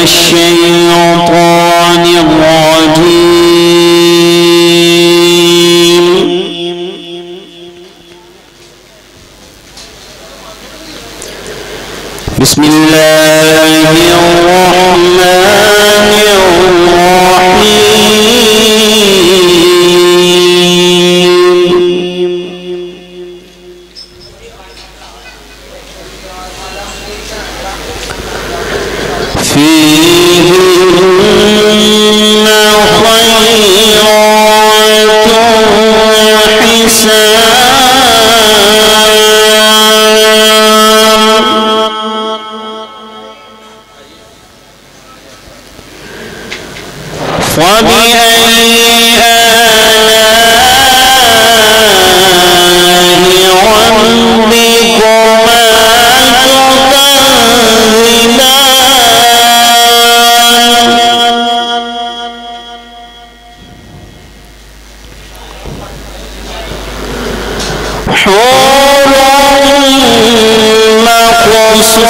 الشيطان الرجيم. بسم الله الرحمن الرحيم. فيهن خيرات حسان فبأي آلاء ربكما تكذبان؟ حور مقصورات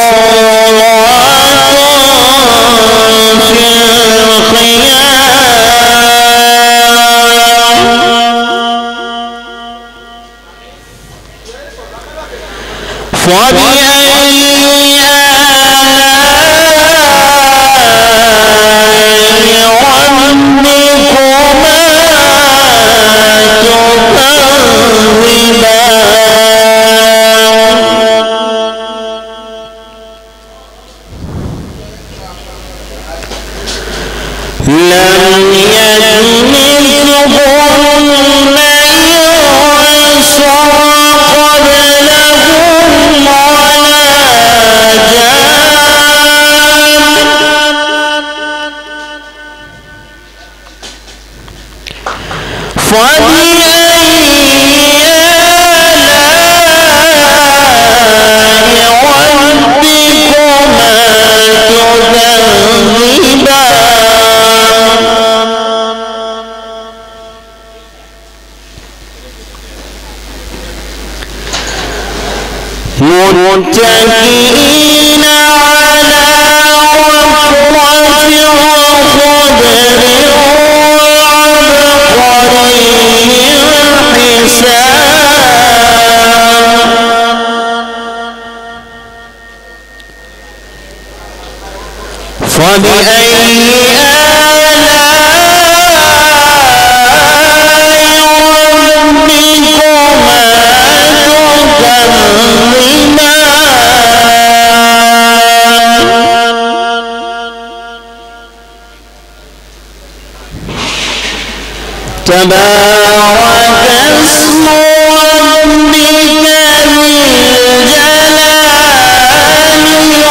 في الخيام فبأي آلاء ربكما تكذبان؟ لم يدمثهن إنس قبلهم ولا جان فبأي آلاء ربكما تكذبان؟ متكئين على رفرف خضر وعبقري حسان فبأي تبارك اسم ربك ذي الجلال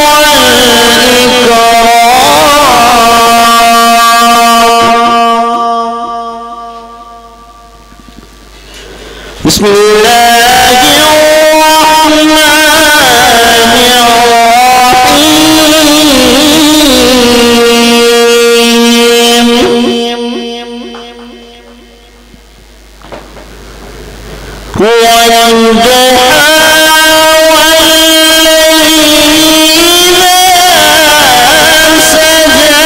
والإكرام. بسم الله الرحمن والضحى والليل إذا سجى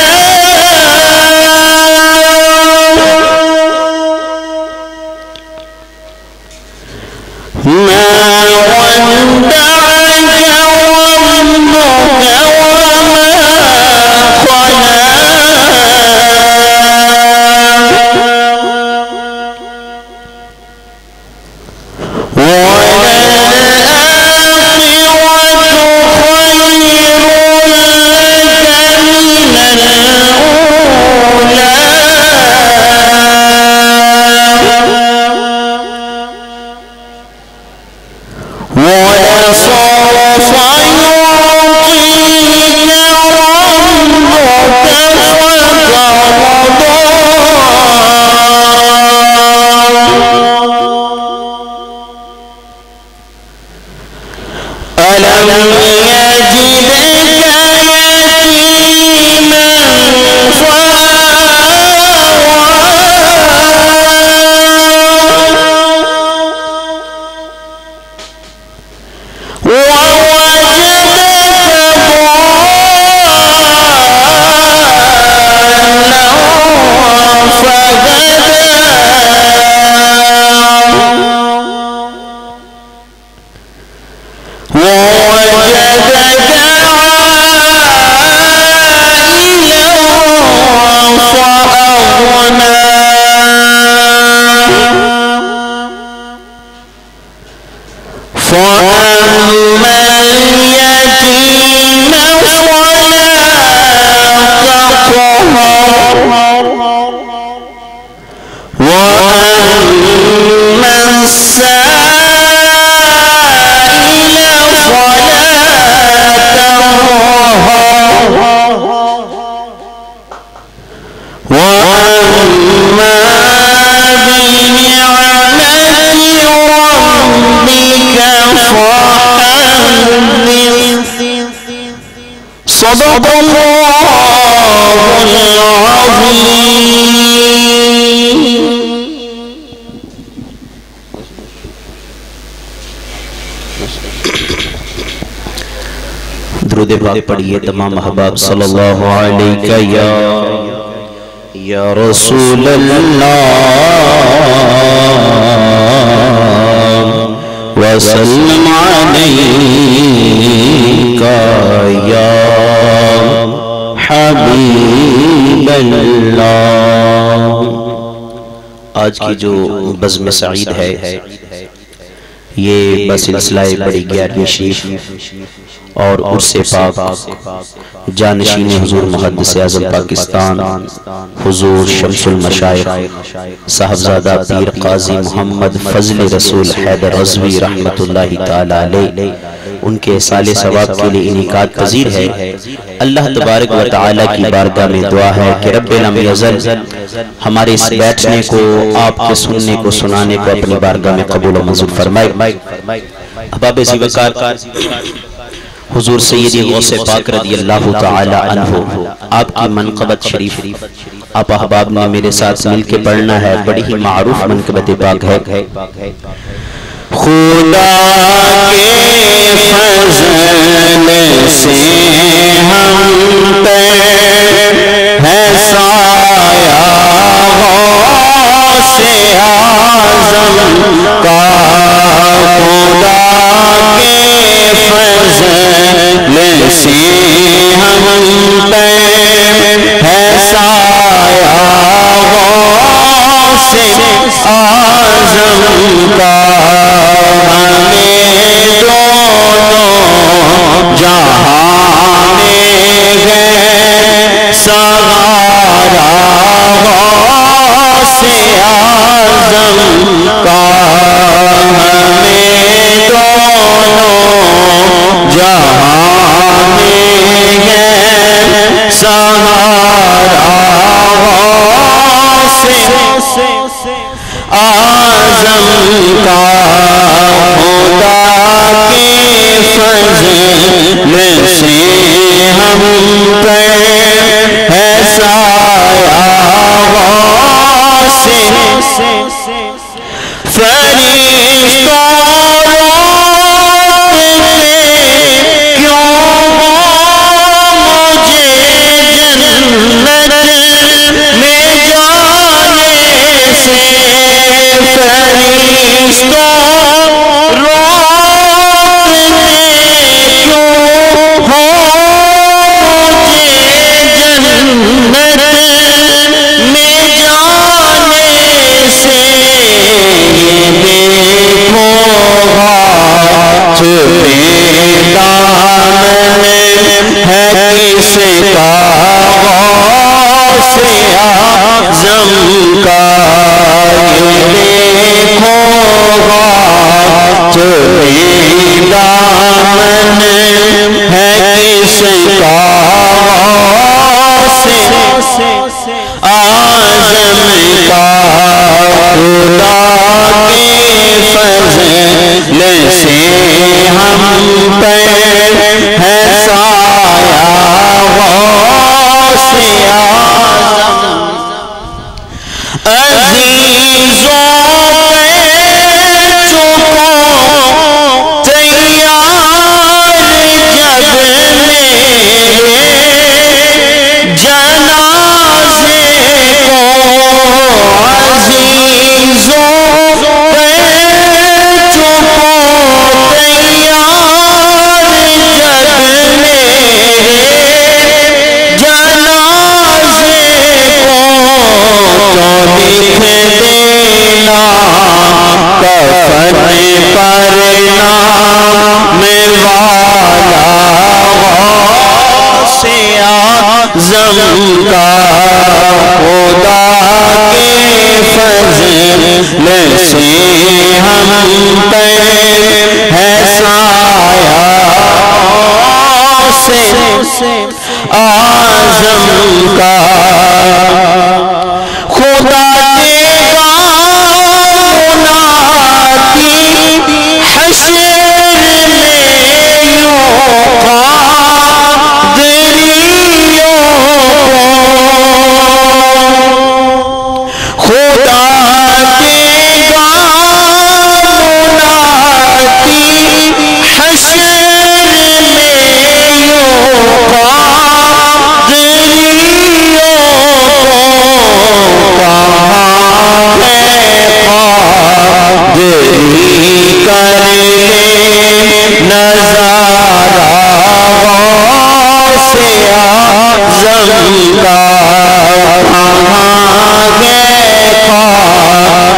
ما ودعك ربك وما قلى صدق الله العظيم. درود پاک پڑھیے تمام احباب صلی اللہ علیہ یا رسول اللہ وسلم علیکہ یا حبیب اللہ. آج کی جو بزم سعید ہے یہ بسلسلہ بڑی 11ویں شریف اور عرس پاک جانشین حضور محدث اعظم پاکستان حضور شمس المشائخ صاحبزادہ پیر قاضی محمد فضل رسول حیدر رضوی رحمت اللہ تعالی علیہ ان کے سال ثواب کے لئے انعقاد پذیر ہے. اللہ تبارک و تعالی کی بارگاہ میں دعا ہے کہ رب لم یزل ہمارے اس بیٹھنے کو آپ کے سننے کو سنانے کو اپنی بارگاہ میں قبول و منظور فرمائے. احباب زیوکار حضور سیدی غوث پاک رضی اللہ تعالی عنہ آپ کی منقبت شریف آپ احباب نے میرے ساتھ مل کے پڑھنا ہے. بڑی ہی معروف منقبت پاک ہے. خدا کے فضل سے ہم پہ ہے سایہ غوث اعظم کا. خدا کے فضل سے ہم پہ ہے سایہ غوث اعظم کا. سہارا غوث اعظم کا ہمیں دونوں جہاں میں ہے. سہارا غوث اعظم کا. خدا کے فضل سے ہم پہ ہے سایہ غوث. فرشتوں روتے کیوں مجھے جنت میں جانے سے. فرشتوں کس کا غوث اعظم کا. دیکھو چوری دامن ہے کس کا غوث اعظم کا. خدا کے فضل سے ہم پہ ہے سایہ غوث اعظم. عزیزوں پہ چکو تیار جب میرے جنازے کو. عزیزوں پہ چکو تیار اعظم کا خدا دے گا منادی حشر میں یوں قادریوں کو خدا دے گا منادی حشر میں یوں قادریوں کو کر لے نظارہ غوث اعظم کا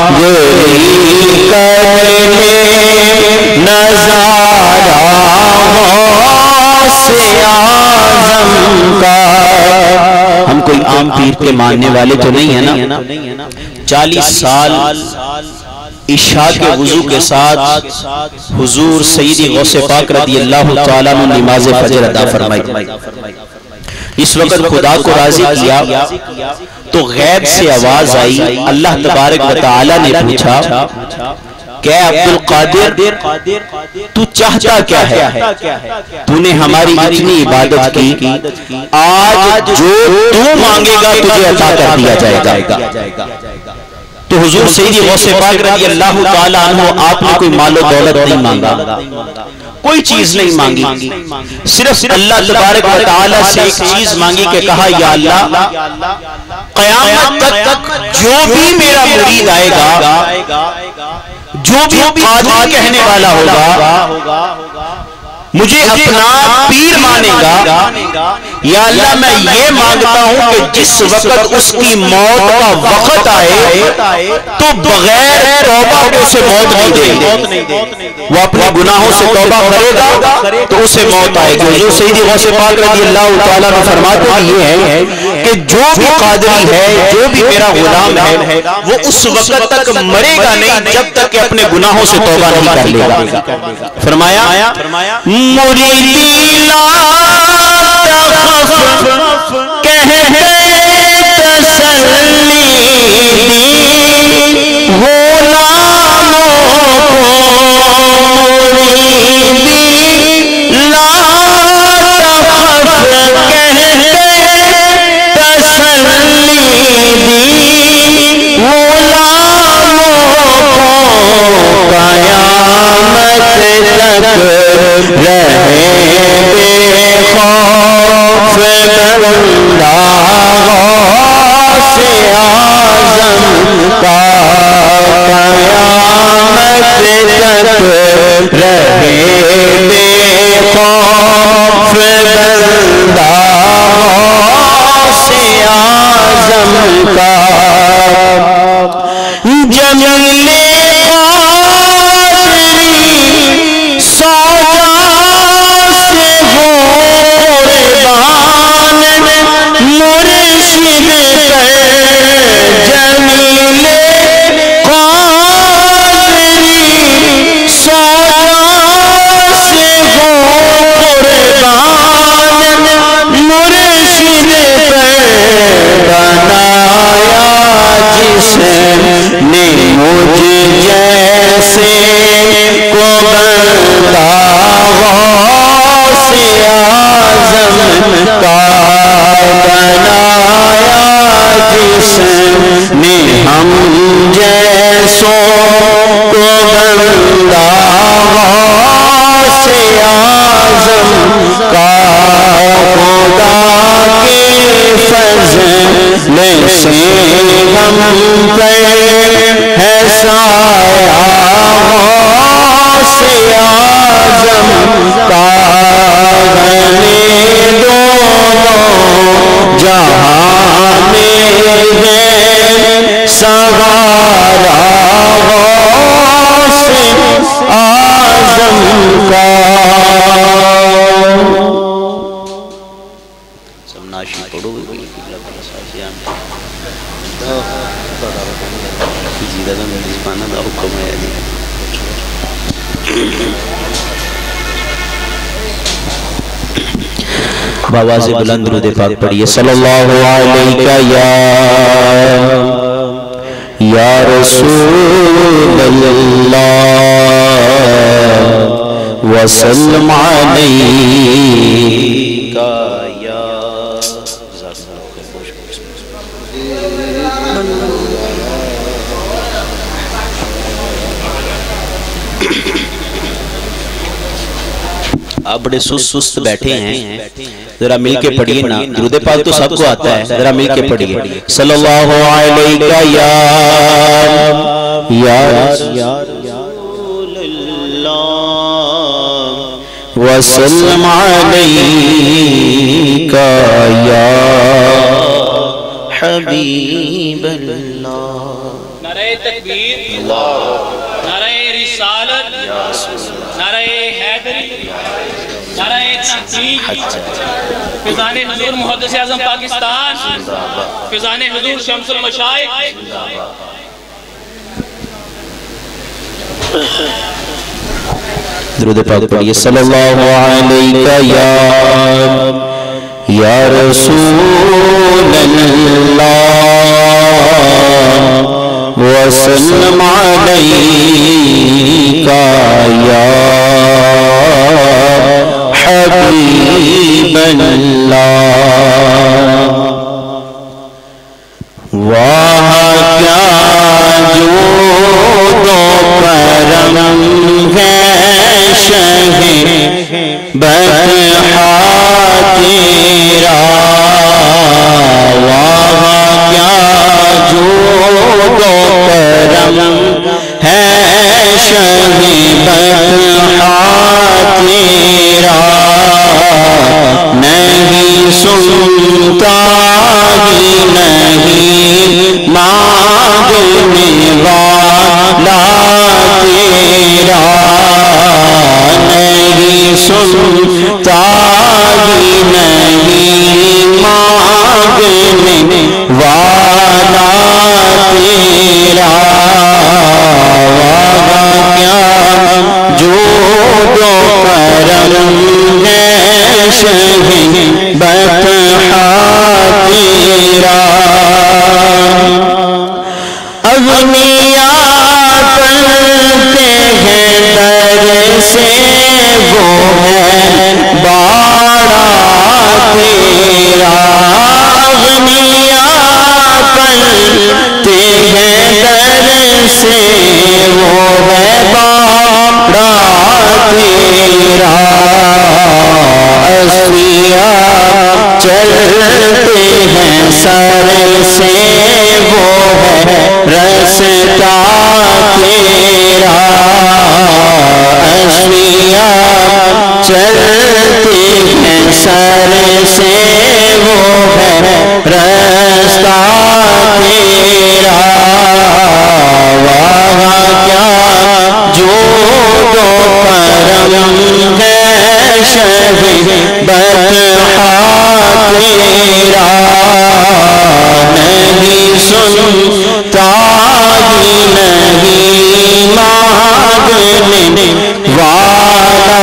قادری کر لے نظارہ غوث اعظم کا۔ ہم کوئی عام پیر کے ماننے والے تو نہیں ہیں نا؟ 40 سال عشاء کے وضو کے ساتھ حضور سیدی غوث پاک رضی اللہ تعالیٰ عنہ نماز فجر ادا فرمائی۔ اس وقت خدا کو راضی کیا تو غیب سے آواز آئی، اللہ تبارک و تعالیٰ نے پوچھا کہ عبد القادر تو چاہتا کیا ہے؟ تو نے ہماری اتنی عبادت کی، آج جو تو مانگے گا تجھے عطا کر دیا جائے گا۔ تو حضور سیدی غوث پاک رضی اللہ تعالیٰ عنہ آپ نے کوئی مال و دولت نہیں مانگا، کوئی چیز نہیں مانگی، صرف اللہ تبارک و تعالیٰ سے ایک چیز مانگی کہ کہا یا اللہ قیامت تک جو بھی میرا مرید آئے گا، جو بھی قادری کہنے والا ہوگا، مجھے اپنا پیر مانے گا، یا اللہ میں یہ مانگتا ہوں کہ جس وقت اس کی موت کا وقت آئے تو بغیر توبہ کے اسے موت نہیں دے گی، وہ اپنے گناہوں سے توبہ کرے گا تو اسے موت آئے گی۔ حضور سیدی غوث پاک رضی اللہ تعالیٰ نے فرماتے ہیں یہ ہے کہ جو بھی قادری ہے، جو بھی میرا غلام ہے، وہ اس وقت تک مرے گا نہیں جب تک کہ اپنے گناہوں سے توبہ نہیں کر لے گا۔ فرمایا مریدی لا تخف کہتے تسلی دی غلاموں کو، مریدی لا تخف کہتے تسلی دی غلاموں کو، قیامت تک رہے بے خوف بندہ غوث اعظم کا، قیامت تک رہے بے خوف بندہ غوث اعظم کا۔ جمیل نے مجھ جیسے کو بندہ غوث اعظم کا بنایا، جس نے ہم جیسوں کو بندہ غوث اعظم کا، خدا کے فضل سے ہم پہ ہے سایہ غوث اعظم کا، غنی دونوں جہاں میں ہے سہارا غوث اعظم کا۔ سمناشی پڑھو گے جیدہ کا میری زبانہ دا حکم ہے بآواز بلند درود پاک پڑھیے صلی اللہ علیہ یا رسول اللہ وسلم علیکہ یا آپ بڑے سست بیٹھے ہیں، ذرا مل کے پڑھیے نا، درود پاک تو سب کو آتا ہے، ذرا مل کے پڑھیے صلی اللہ علیہ یا رسول اللہ وسلم علیکہ یا حبیب اللہ۔ نعرہ تکبیر، نعرہ رسالت، نعرہ حیدری، نعرہ تحقیق، فیضان حضور محدث اعظم پاکستان، فیضان حضور شمس المشائخ۔ درود پاک پڑھیے صلی اللہ علیہ یا رسول اللہ وسلم علیکہ یا حبیب اللہ۔ واہ کیا جود و کرم ہے شہ بطحہ تیرا، واہ کیا جود و کرم ہے شہ بطحہ تیرا، نہیں سنتا ہی نہیں مانگنے والا تیرا، نہیں سنتا ہی نہیں مانگنے والا تیرا، واہ کیا جود و کرم ہے شہ بطحہ تیرا، اغنیاء کرتے ہیں در سے وہ ہے باڑا تیرا، اغنیاء کرتے ہیں در سے وہ ہے باڑا تیرا، اصفیاء چلتے ہیں سر سے وہ ہے رستا تیرا، اصفیاء چلتے ہیں سر سے وہ ہے رستا تیرا، واہ کیا جود و کرم ہے شہ بطحہ تیرا، نہیں سنتا ہی نہیں مانگنے والا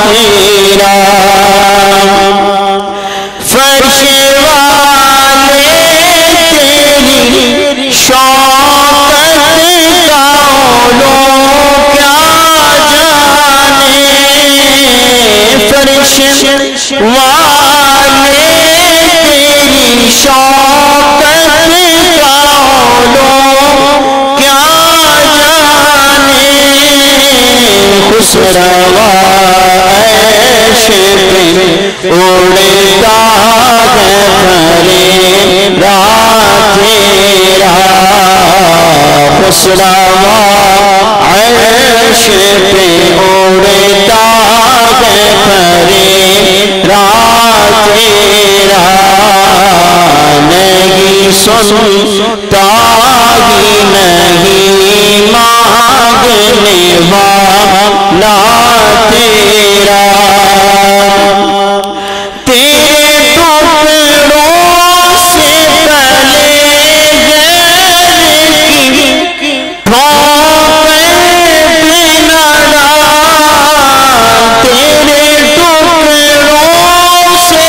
تیرا، فرش والے تیری شوقت کا لوگ کیا جانے، فرش والے تیری شوقت کا لوگ کیا جانے، خسروا عیش پہ اڑتا ہے پھریرا تیرا، خسروا عیش پہ اڑتا ہے پھریرا تیرا، نہیں سنتا ہی نہیں مانگنے والا تیرا، تیرے ٹکڑوں سے پہلے غیر کی ٹھوکر بھی نہ ڈال، تیرے ٹکڑوں سے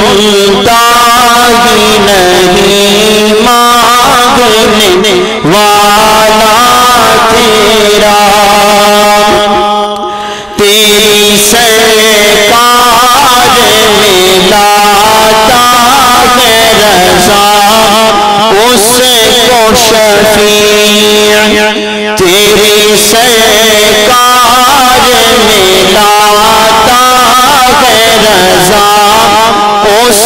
سنتا ہی نہیں مانگنے والا تیرا، تیری سرکار میں لاتا ہے رضا اس کو شفیع، تیری سرکار میں لاتا ہے رضا اس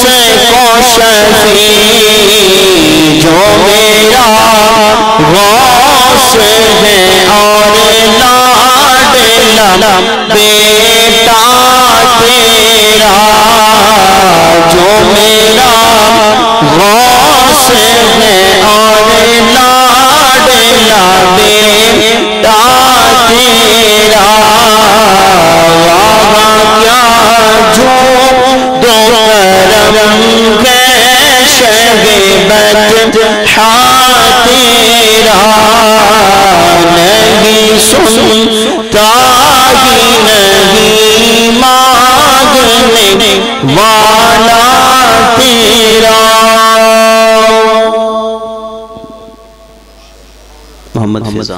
کو شفیع، جو میرا غوث ہے اور لاڈلا بیٹا تیرا، جو میرا غوث ہے اور لاڈلا بیٹا تیرا، وہاں کیا جو دو کرم ہے شہبت تیرا، نہیں سنتا ہی نہیں مانگنے والا تیرا۔ محمد فضا